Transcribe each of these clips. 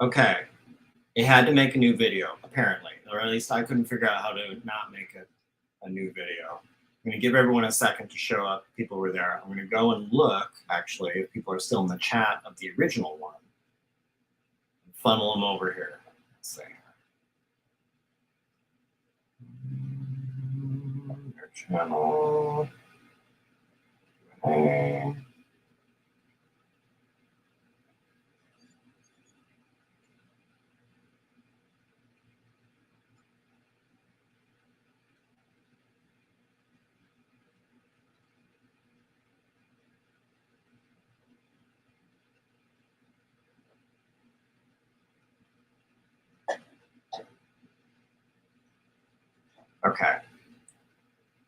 Okay. It had to make a new video, apparently. Or at least I couldn't figure out how to not make a new video. I'm going to give everyone a second to show up. People were there. I'm going to go and look, actually, if people are still in the chat of the original one. Funnel them over here. Let's see. Their channel. Okay. Okay.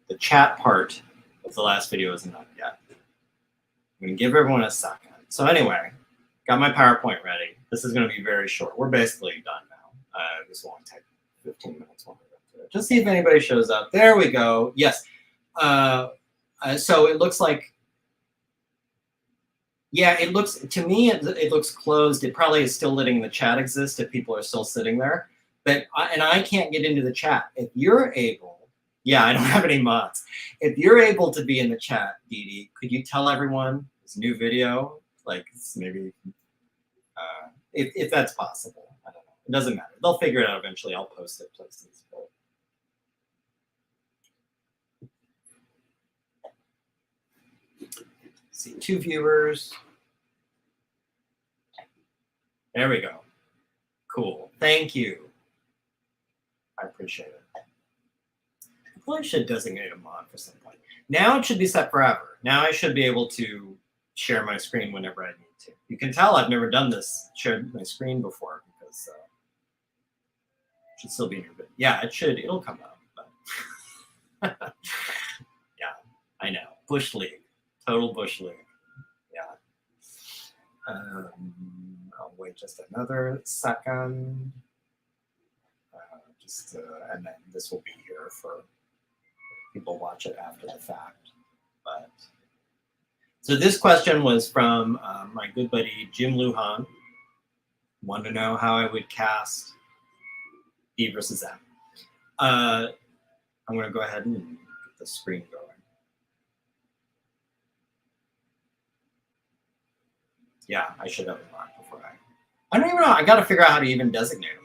The chat part of the last video isn't up yet. I'm going to give everyone a second. So anyway, got my PowerPoint ready. This is going to be very short. We're basically done now. This will only take 15 minutes. Just see if anybody shows up. There we go. Yes. So it looks like, yeah, it looks, to me, it looks closed. It probably is still letting the chat exist if people are still sitting there. But and I can't get into the chat. If you're able, yeah, I don't have any mods. If you're able to be in the chat, Dee, could you tell everyone this new video? Like maybe, if that's possible. I don't know. It doesn't matter. They'll figure it out eventually. I'll post it places. See, 2 viewers. There we go. Cool. Thank you. I appreciate it. I probably should designate a mod for some point. Now it should be set forever. Now I should be able to share my screen whenever I need to. You can tell I've never done this, shared my screen before, because it should still be new. But yeah, it'll come out. But yeah, I know. Bush League. Total Bush League. Yeah. I'll wait just another second. And then this will be here for people watch it after the fact. But so this question was from my good buddy Jim Lujan. Wanted to know how I would cast DvsM. I'm going to go ahead and get the screen going. Yeah, I should have a mod before I don't even know. I got to figure out how to even designate a mod.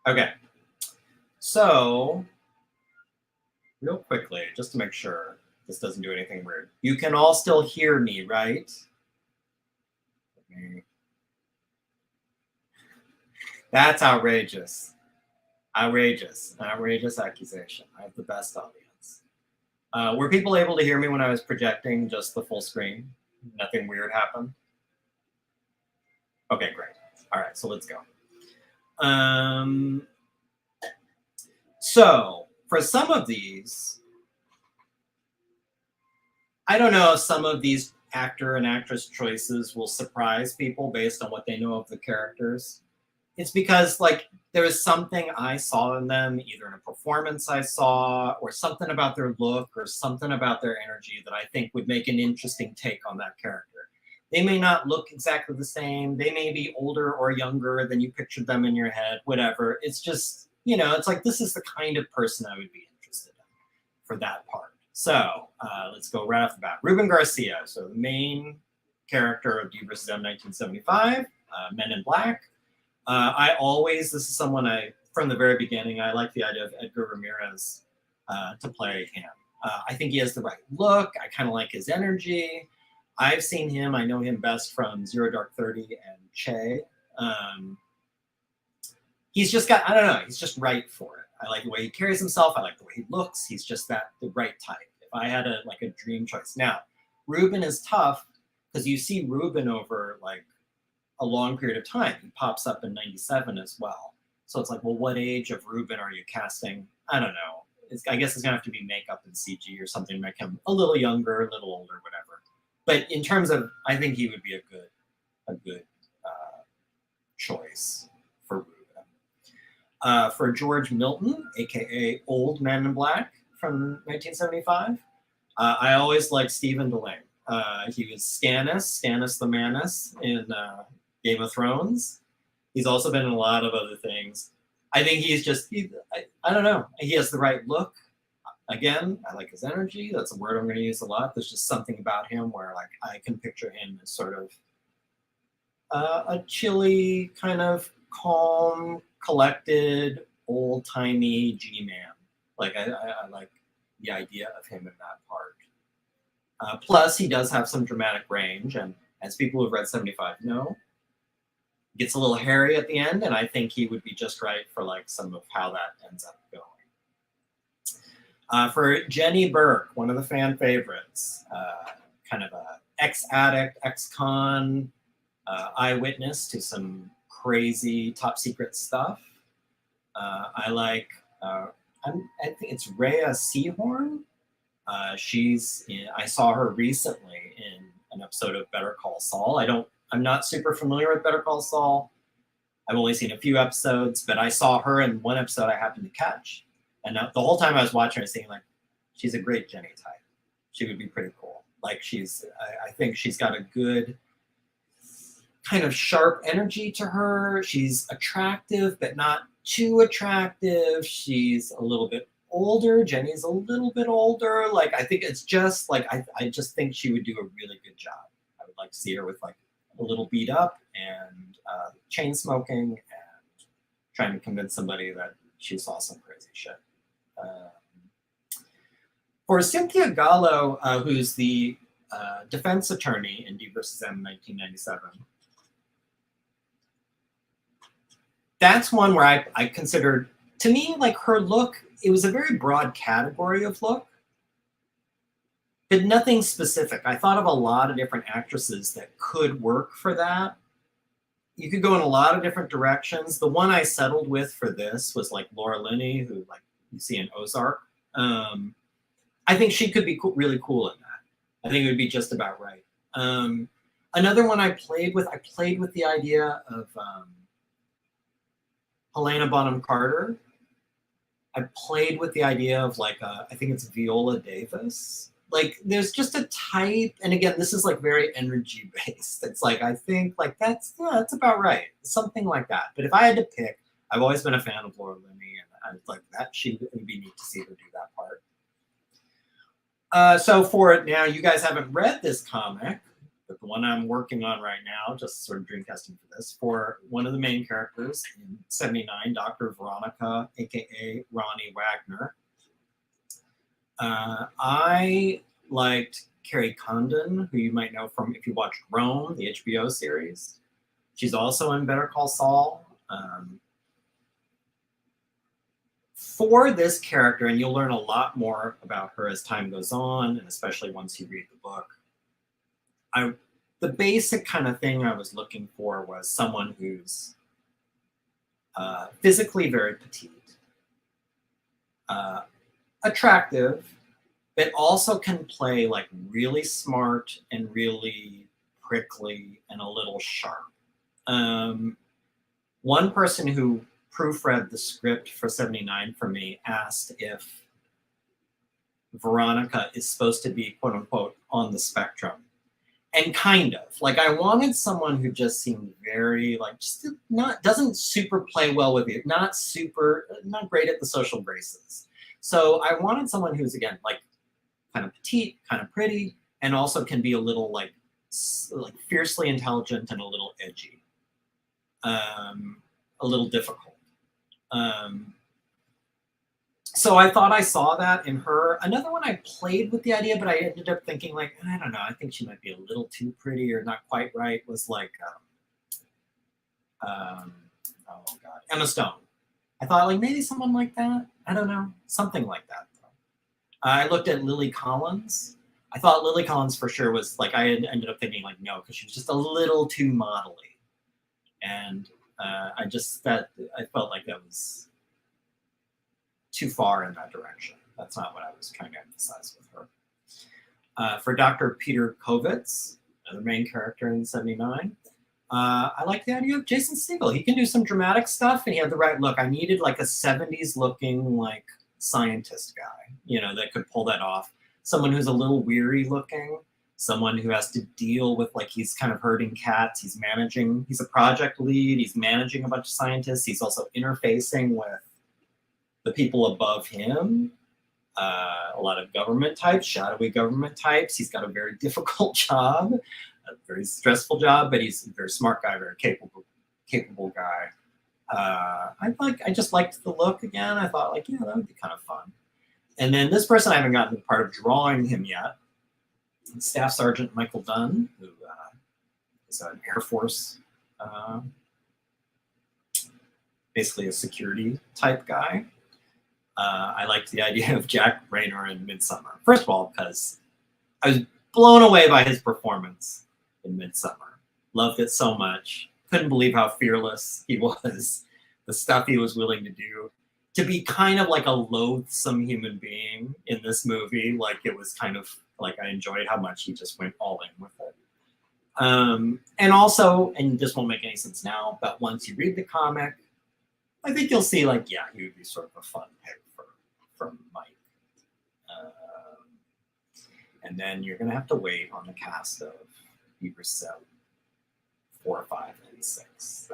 Okay, so real quickly, just to make sure this doesn't do anything weird. You can all still hear me, right? That's outrageous. Outrageous. An outrageous accusation. I have the best audience. Were people able to hear me when I was projecting just the full screen? Nothing weird happened? Okay, great. All right, so let's go. So for some of these, I don't know if some of these actor and actress choices will surprise people based on what they know of the characters. It's because like there is something I saw in them, either in a performance I saw or something about their look or something about their energy that I think would make an interesting take on that character. They may not look exactly the same. They may be older or younger than you pictured them in your head, whatever. It's just, you know, it's like, this is the kind of person I would be interested in for that part. So let's go right off the bat. Reuben Garcia, so the main character of DvsM 1975, Men in Black. This is someone from the very beginning, I like the idea of Edgar Ramirez to play him. I think he has the right look. I kind of like his energy. I've seen him. I know him best from Zero Dark 30 and Che. He's just got, I don't know, he's just right for it. I like the way he carries himself. I like the way he looks. He's just the right type. If I had a dream choice. Now, Reuben is tough because you see Reuben over like a long period of time. He pops up in 97 as well. So it's like, well, what age of Reuben are you casting? I don't know. I guess it's gonna have to be makeup and CG or something to make him a little younger, a little older, whatever. But in terms of, I think he would be a good choice for For George Milton, aka Old Man in Black from 1975, I always liked Stephen Delaney. He was Stannis the Manus in Game of Thrones. He's also been in a lot of other things. I think he's just, I don't know. He has the right look. Again, I like his energy. That's a word I'm going to use a lot. There's just something about him where like I can picture him as sort of a chilly, kind of calm, collected, old-timey G-man. Like I like the idea of him in that part. Plus, he does have some dramatic range, and as people who've read 75 know, gets a little hairy at the end, and I think he would be just right for like some of how that ends up going. For Jenny Burke, one of the fan favorites, kind of a ex-addict, ex-con, eyewitness to some crazy top secret stuff. I like, I think it's Rhea Seahorn. I saw her recently in an episode of Better Call Saul. I'm not super familiar with Better Call Saul. I've only seen a few episodes, but I saw her in one episode I happened to catch. And the whole time I was watching her, I was thinking like, she's a great Jenny type. She would be pretty cool. Like I think she's got a good kind of sharp energy to her. She's attractive, but not too attractive. She's a little bit older. Jenny's a little bit older. Like, I think it's just like, I just think she would do a really good job. I would like to see her with like a little beat up and chain smoking and trying to convince somebody that she saw some crazy shit. For Cynthia Gallo, who's the defense attorney in DvsM 1997, that's one where I considered, to me, like her look, it was a very broad category of look, but nothing specific. I thought of a lot of different actresses that could work for that. You could go in a lot of different directions. The one I settled with for this was like Laura Linney, who like you see in Ozark. I think she could be really cool in that. I think it would be just about right. Another one I played with the idea of Helena Bonham Carter. I played with the idea of like, I think it's Viola Davis. Like there's just a type, and again, this is like very energy based. It's like, I think like that's about right. Something like that. But if I had to pick, I've always been a fan of Laura Linney, and I like that it would be neat to see her do that part. So for now, you guys haven't read this comic, but the one I'm working on right now, just sort of dream casting for this, for one of the main characters in 79, Dr. Veronica, aka Ronnie Wagner. I liked Carrie Condon, who you might know from if you watched Rome, the HBO series. She's also in Better Call Saul. For this character, and you'll learn a lot more about her as time goes on, and especially once you read the book, the basic kind of thing I was looking for was someone who's physically very petite, attractive, but also can play like really smart and really prickly and a little sharp. One person who proofread the script for 79 for me asked if Veronica is supposed to be quote unquote on the spectrum. And kind of. Like I wanted someone who just seemed very like just doesn't super play well with it, not great at the social graces. So I wanted someone who's again like kind of petite, kind of pretty, and also can be a little like fiercely intelligent and a little edgy. A little difficult. So I thought I saw that in her. Another one I played with the idea, but I ended up thinking like, I don't know, I think she might be a little too pretty or not quite right, was like, oh God, Emma Stone. I thought like maybe someone like that. I don't know, something like that. I looked at Lily Collins. I thought Lily Collins for sure was like, I ended up thinking like, no, because she was just a little too modelly. And I felt like that was too far in that direction. That's not what I was trying to emphasize with her. For Dr. Peter Kovitz, the main character in 79, I like the idea of Jason Segel. He can do some dramatic stuff, and he had the right look. I needed like a 70s looking like scientist guy, you know, that could pull that off. Someone who's a little weary looking, someone who has to deal with like he's kind of herding cats. He's a project lead. He's managing a bunch of scientists. He's also interfacing with the people above him. A lot of government types, shadowy government types. He's got a very difficult job, a very stressful job, but he's a very smart guy, very capable guy. I just liked the look again. I thought like, yeah, that would be kind of fun. And then this person, I haven't gotten the part of drawing him yet. Staff Sergeant Michael Dunn, who is an Air Force, basically a security type guy. I liked the idea of Jack Raynor in Midsummer. First of all, because I was blown away by his performance in Midsummer. Loved it so much. Couldn't believe how fearless he was. The stuff he was willing to do. To be kind of like a loathsome human being in this movie. Like it was kind of like I enjoyed how much he just went all in with it. And also, and this won't make any sense now, but once you read the comic, I think you'll see like, yeah, he would be sort of a fun pick for Mike. And then you're going to have to wait on the cast of DvsM 4, 5, and 6.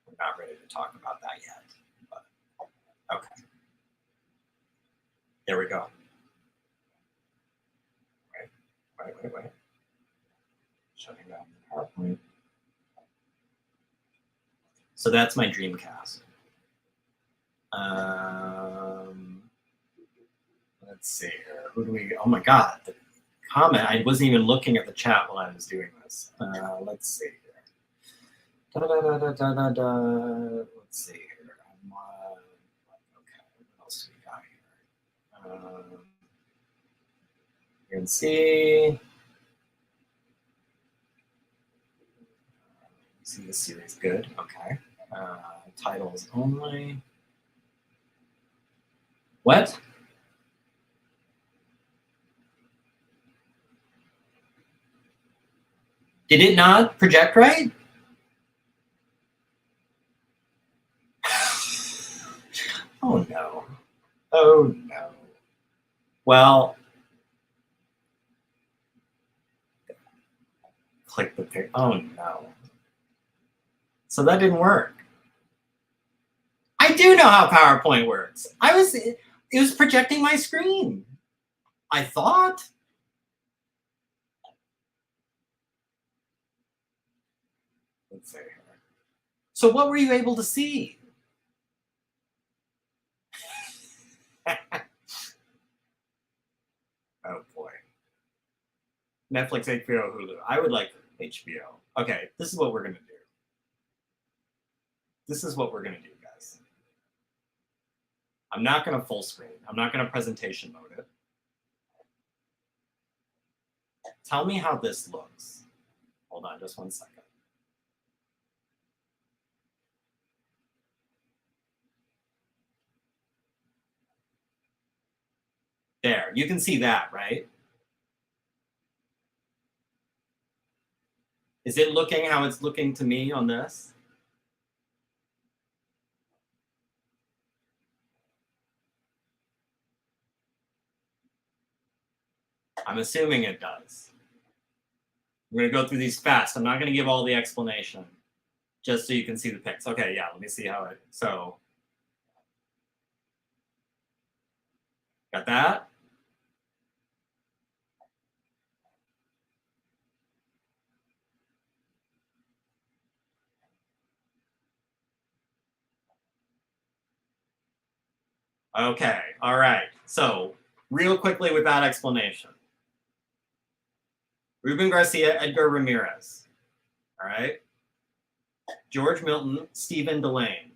We're not ready to talk about that yet. But okay. There we go. Wait. Shutting down the PowerPoint. So that's my dream cast. Let's see here. Who do we? Oh my God, the comment. I wasn't even looking at the chat while I was doing this. Let's see here. Let's see here. Okay, what else do we got here? You can see. See the series. Good. Okay. Titles only. What? Did it not project right? Oh no. Oh no. Well, click the pic. Oh no. So that didn't work. I do know how PowerPoint works. It was projecting my screen. I thought. Let's see here. So what were you able to see? Oh boy. Netflix, HBO, Hulu. I would like HBO. Okay, this is what we're gonna do. This is what we're gonna do, guys. I'm not gonna full screen. I'm not gonna presentation mode it. Tell me how this looks. Hold on just 1 second. There, you can see that, right? Is it looking how it's looking to me on this? I'm assuming it does. I'm going to go through these fast. I'm not going to give all the explanation, just so you can see the pics. Okay, yeah, let me see how it, so. Got that? Okay, all right. So real quickly with that explanation. Reuben Garcia, Edgar Ramirez. All right. George Milton, Stephen Delaney.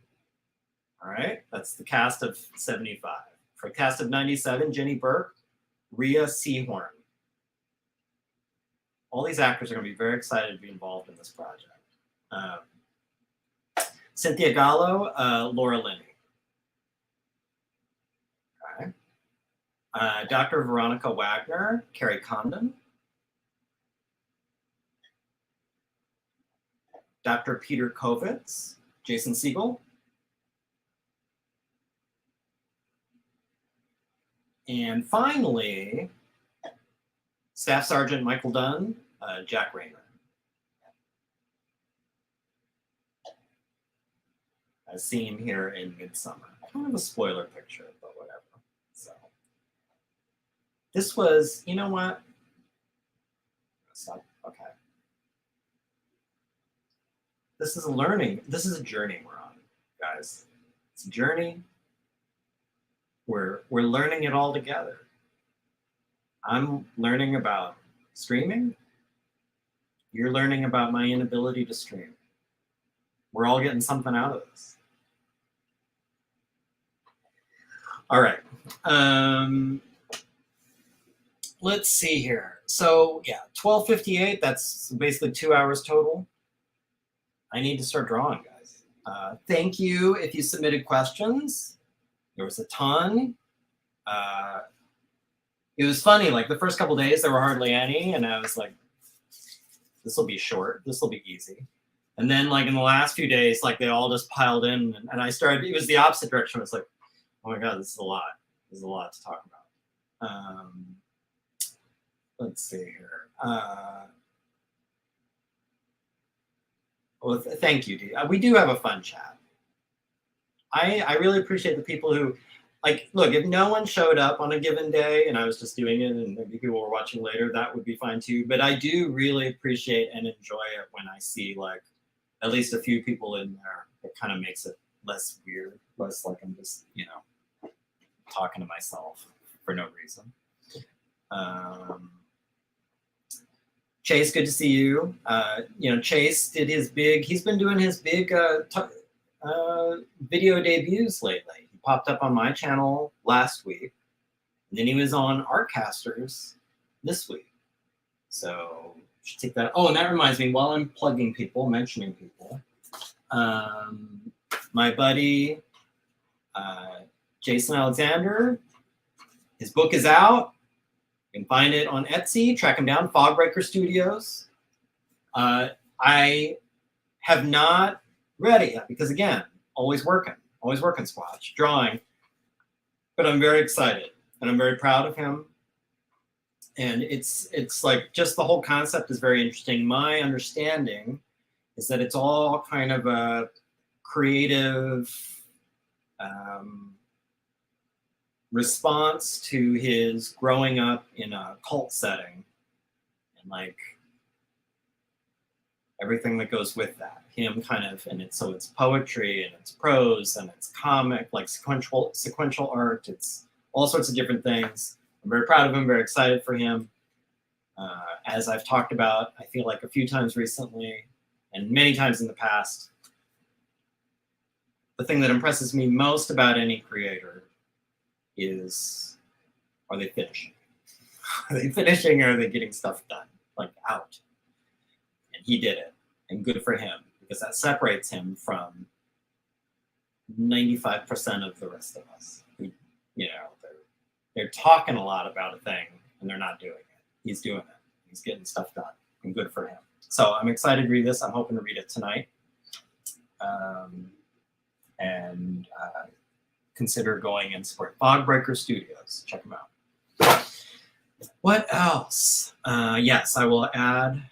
All right. That's the cast of 75. For cast of 97, Jenny Burke, Rhea Seahorn. All these actors are going to be very excited to be involved in this project. Cynthia Gallo, Laura Linney. Okay. Dr. Veronica Wagner, Carrie Condon. Dr. Peter Kovitz, Jason Siegel, and finally, Staff Sergeant Michael Dunn, Jack Raynor. As seen here in Midsummer. Kind of a spoiler picture, but whatever. So this was, you know what? Stop. Okay. This is a learning. This is a journey we're on, guys. It's a journey. We're learning it all together. I'm learning about streaming. You're learning about my inability to stream. We're all getting something out of this. All right. Let's see here. So yeah, 12:58. That's basically 2 hours total. I need to start drawing, guys. Thank you if you submitted questions. There was a ton. It was funny. Like the first couple days, there were hardly any, and I was like, "This will be short. This will be easy." And then, like in the last few days, like they all just piled in, and I started. It was the opposite direction. It was like, "Oh my God, this is a lot. There's a lot to talk about." Let's see here. Well, thank you, Dee. We do have a fun chat. I really appreciate the people who, like, look, if no one showed up on a given day and I was just doing it and maybe people were watching later, that would be fine too. But I do really appreciate and enjoy it when I see, like, at least a few people in there. It kind of makes it less weird, less like I'm just, you know, talking to myself for no reason. Chase, good to see you. You know, Chase did his big, he's been doing his big video debuts lately. He popped up on my channel last week, and then he was on Artcasters this week. So you should take that. Oh, and that reminds me, while I'm plugging people, mentioning people, my buddy Jason Alexander, his book is out. You can find it on Etsy. Track him down, Fogbreaker Studios. I have not read it yet because, again, always working, Squatch, drawing. But I'm very excited, and I'm very proud of him. And it's like just the whole concept is very interesting. My understanding is that it's all kind of a creative response to his growing up in a cult setting and like everything that goes with that. Him kind of, and so it's poetry and it's prose and it's comic, like sequential art. It's all sorts of different things. I'm very proud of him, very excited for him. As I've talked about, I feel like a few times recently and many times in the past, the thing that impresses me most about any creator is, are they finishing? Are they finishing or are they getting stuff done, like out? And he did it, and good for him, because that separates him from 95% of the rest of us. Who, you know, they're talking a lot about a thing and they're not doing it. He's doing it. He's getting stuff done, and good for him. So I'm excited to read this. I'm hoping to read it tonight. Consider going and support Fogbreaker Studios. Check them out. What else? Yes, I will add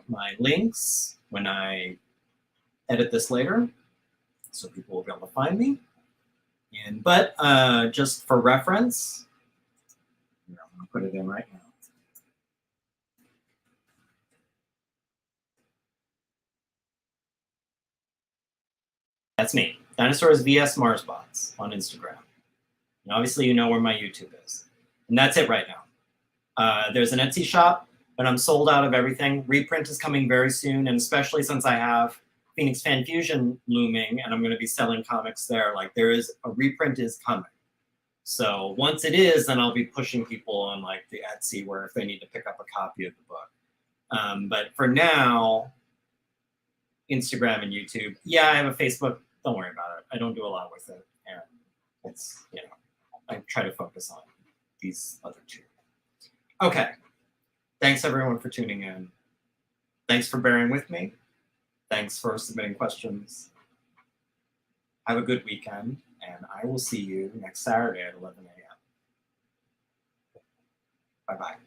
my links when I edit this later, so people will be able to find me. But just for reference, I'm going to put it in right now. That's me. Dinosaurs vs. Marsbots on Instagram. And obviously, you know where my YouTube is. And that's it right now. There's an Etsy shop, but I'm sold out of everything. Reprint is coming very soon, and especially since I have Phoenix Fan Fusion looming, and I'm going to be selling comics there. Like, there is a reprint is coming. So once it is, then I'll be pushing people on like the Etsy, where if they need to pick up a copy of the book. But for now, Instagram and YouTube. Yeah, I have a Facebook. Don't worry about it. I don't do a lot with it. And it's, you know, I try to focus on these other two. Okay. Thanks everyone for tuning in. Thanks for bearing with me. Thanks for submitting questions. Have a good weekend, and I will see you next Saturday at 11 a.m. Bye-bye.